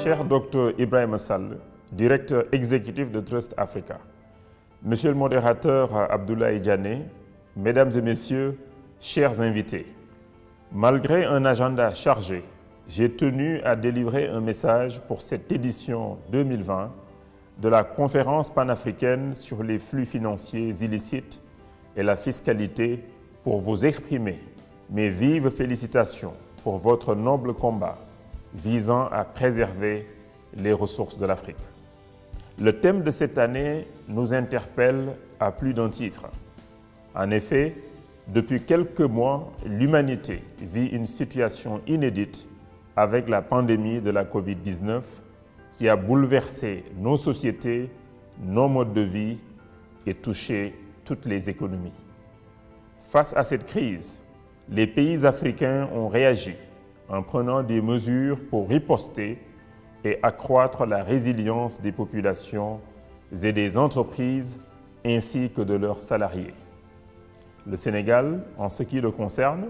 Cher Dr Ibrahima Sall, directeur exécutif de Trust Africa, Monsieur le modérateur Abdoulaye Diané, Mesdames et Messieurs, chers invités, malgré un agenda chargé, j'ai tenu à délivrer un message pour cette édition 2020 de la conférence panafricaine sur les flux financiers illicites et la fiscalité pour vous exprimer mes vives félicitations pour votre noble combat visant à préserver les ressources de l'Afrique. Le thème de cette année nous interpelle à plus d'un titre. En effet, depuis quelques mois, l'humanité vit une situation inédite avec la pandémie de la Covid-19 qui a bouleversé nos sociétés, nos modes de vie et touché toutes les économies. Face à cette crise, les pays africains ont réagi en prenant des mesures pour riposter et accroître la résilience des populations et des entreprises ainsi que de leurs salariés. Le Sénégal, en ce qui le concerne,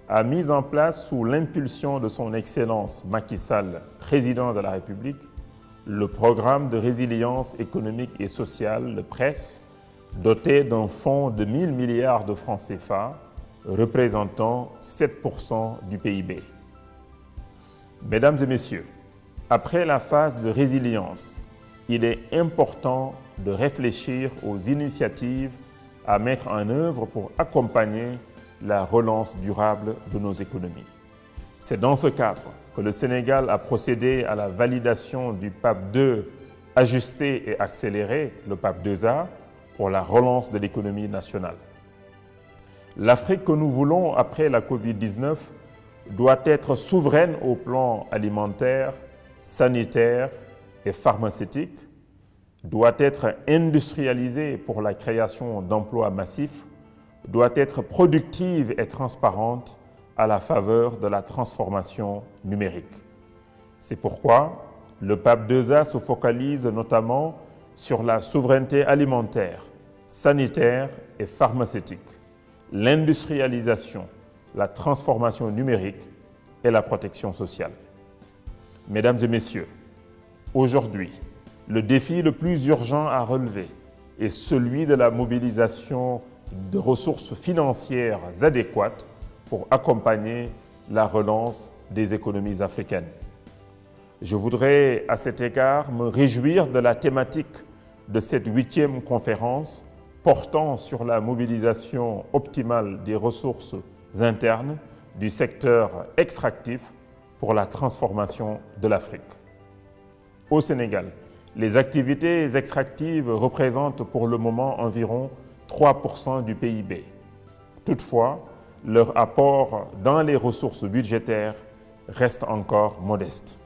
a mis en place sous l'impulsion de son Excellence Macky Sall, président de la République, le programme de résilience économique et sociale, le PRESS, doté d'un fonds de 1 000 milliards de francs CFA, représentant 7% du PIB. Mesdames et messieurs, après la phase de résilience, il est important de réfléchir aux initiatives à mettre en œuvre pour accompagner la relance durable de nos économies. C'est dans ce cadre que le Sénégal a procédé à la validation du PAP 2 ajusté et accéléré, le PAP 2A, pour la relance de l'économie nationale. L'Afrique que nous voulons après la Covid-19 doit être souveraine au plan alimentaire, sanitaire et pharmaceutique, doit être industrialisée pour la création d'emplois massifs, doit être productive et transparente à la faveur de la transformation numérique. C'est pourquoi le PAP 2A se focalise notamment sur la souveraineté alimentaire, sanitaire et pharmaceutique, l'industrialisation, la transformation numérique et la protection sociale. Mesdames et messieurs, aujourd'hui, le défi le plus urgent à relever est celui de la mobilisation de ressources financières adéquates pour accompagner la relance des économies africaines. Je voudrais à cet égard me réjouir de la thématique de cette 8e conférence portant sur la mobilisation optimale des ressources internes du secteur extractif pour la transformation de l'Afrique. Au Sénégal, les activités extractives représentent pour le moment environ 3% du PIB. Toutefois, leur apport dans les ressources budgétaires reste encore modeste.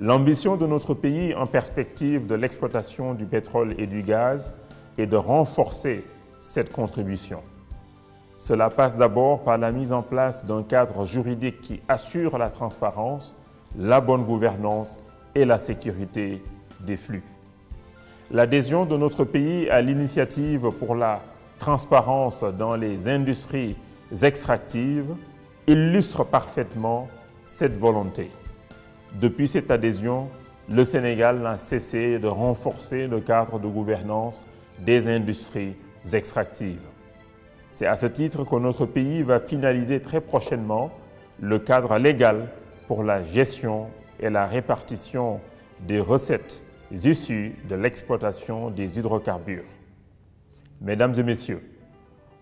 L'ambition de notre pays en perspective de l'exploitation du pétrole et du gaz est de renforcer cette contribution. Cela passe d'abord par la mise en place d'un cadre juridique qui assure la transparence, la bonne gouvernance et la sécurité des flux. L'adhésion de notre pays à l'initiative pour la transparence dans les industries extractives illustre parfaitement cette volonté. Depuis cette adhésion, le Sénégal n'a cessé de renforcer le cadre de gouvernance des industries extractives. C'est à ce titre que notre pays va finaliser très prochainement le cadre légal pour la gestion et la répartition des recettes issues de l'exploitation des hydrocarbures. Mesdames et messieurs,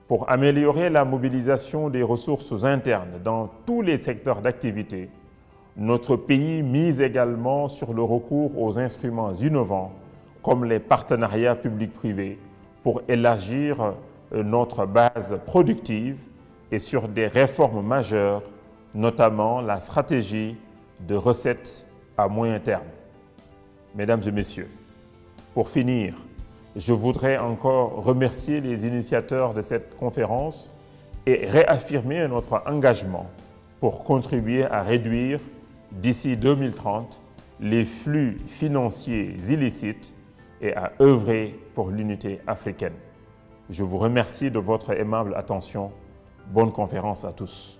pour améliorer la mobilisation des ressources internes dans tous les secteurs d'activité, notre pays mise également sur le recours aux instruments innovants comme les partenariats publics-privés pour élargir notre base productive et sur des réformes majeures, notamment la stratégie de recettes à moyen terme. Mesdames et messieurs, pour finir, je voudrais encore remercier les initiateurs de cette conférence et réaffirmer notre engagement pour contribuer à réduire d'ici 2030 les flux financiers illicites et à œuvrer pour l'unité africaine. Je vous remercie de votre aimable attention. Bonne conférence à tous.